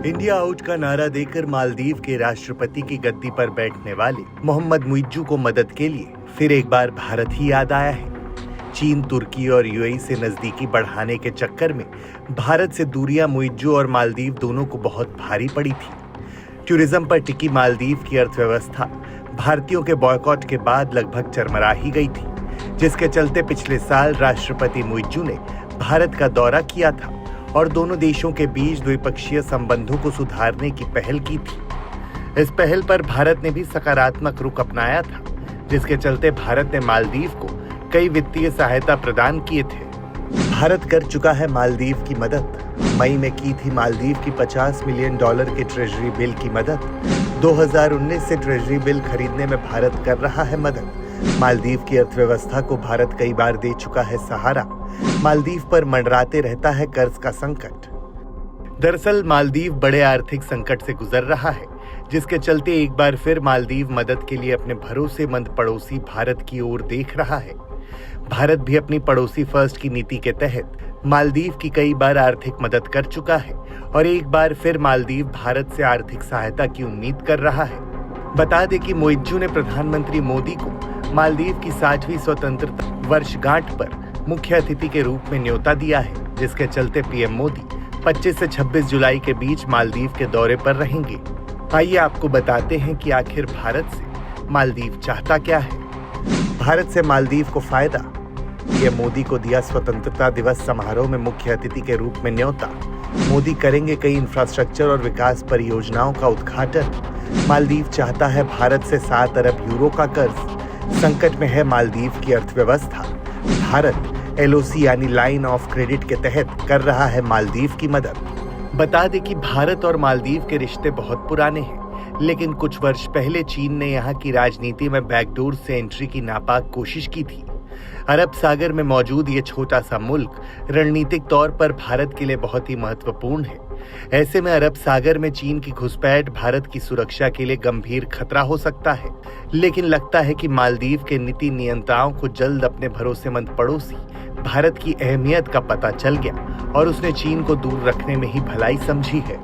India out का नारा देकर मालदीव के राष्ट्रपति की गद्दी पर बैठने वाले मोहम्मद मुइज्जू को मदद के लिए फिर एक बार भारत ही याद आया है। चीन, तुर्की और यूएई से नजदीकी बढ़ाने के चक्कर में भारत से दूरियां मुइज्जू और मालदीव दोनों को बहुत भारी पड़ी थी। टूरिज्म पर टिकी मालदीव की अर्थव्यवस्था भारतीयों के बॉयकॉट के बाद लगभग चरमरा ही गई थी, जिसके चलते पिछले साल राष्ट्रपति मुइज्जू ने भारत का दौरा किया था और दोनों देशों के बीच द्विपक्षीय संबंधों को सुधारने की पहल की थी। इस पहल पर भारत ने भी सकारात्मक रुख अपनाया था, जिसके चलते भारत ने मालदीव को कई वित्तीय सहायता प्रदान किए थे। भारत कर चुका है मालदीव की मदद। मई में की थी मालदीव की $50 मिलियन के ट्रेजरी बिल की मदद। 2019 से ट्रेजरी बिल खरीदने में भारत कर रहा है मदद। मालदीव की अर्थव्यवस्था को भारत कई बार दे चुका है सहारा। मालदीव पर मंडराते रहता है कर्ज का संकट। दरअसल मालदीव बड़े आर्थिक संकट से गुजर रहा है, जिसके चलते एक बार फिर मालदीव मदद के लिए अपने भरोसेमंद पड़ोसी भारत की ओर देख रहा है। भारत भी अपनी पड़ोसी फर्स्ट की नीति के तहत मालदीव की कई बार आर्थिक मदद कर चुका है और एक बार फिर मालदीव भारत से आर्थिक सहायता की उम्मीद कर रहा है। बता दें कि मुइज्जू ने प्रधानमंत्री मोदी को मालदीव की 60वीं स्वतंत्रता वर्षगांठ पर मुख्य अतिथि के रूप में न्योता दिया है, जिसके चलते पीएम मोदी 25 से 26 जुलाई के बीच मालदीव के दौरे पर रहेंगे। आइए आपको बताते हैं कि आखिर भारत से मालदीव चाहता क्या है। भारत से मालदीव को फायदा। पीएम मोदी को दिया स्वतंत्रता दिवस समारोह में मुख्य अतिथि के रूप में न्योता। मोदी करेंगे कई इंफ्रास्ट्रक्चर और विकास परियोजनाओं का उद्घाटन। मालदीव चाहता है भारत से 7 अरब यूरो का कर्ज। संकट में है मालदीव की अर्थव्यवस्था। भारत एलओसी यानी लाइन ऑफ क्रेडिट के तहत कर रहा है मालदीव की मदद। बता दें कि भारत और मालदीव के रिश्ते बहुत पुराने हैं, लेकिन कुछ वर्ष पहले चीन ने यहाँ की राजनीति में बैकडोर से एंट्री की नापाक कोशिश की थी। अरब सागर में मौजूद ये छोटा सा मुल्क रणनीतिक तौर पर भारत के लिए बहुत ही महत्वपूर्ण है। ऐसे में अरब सागर में चीन की घुसपैठ भारत की सुरक्षा के लिए गंभीर खतरा हो सकता है। लेकिन लगता है कि मालदीव के नीति नियंताओं को जल्द अपने भरोसेमंद पड़ोसी भारत की अहमियत का पता चल गया और उसने चीन को दूर रखने में ही भलाई समझी है।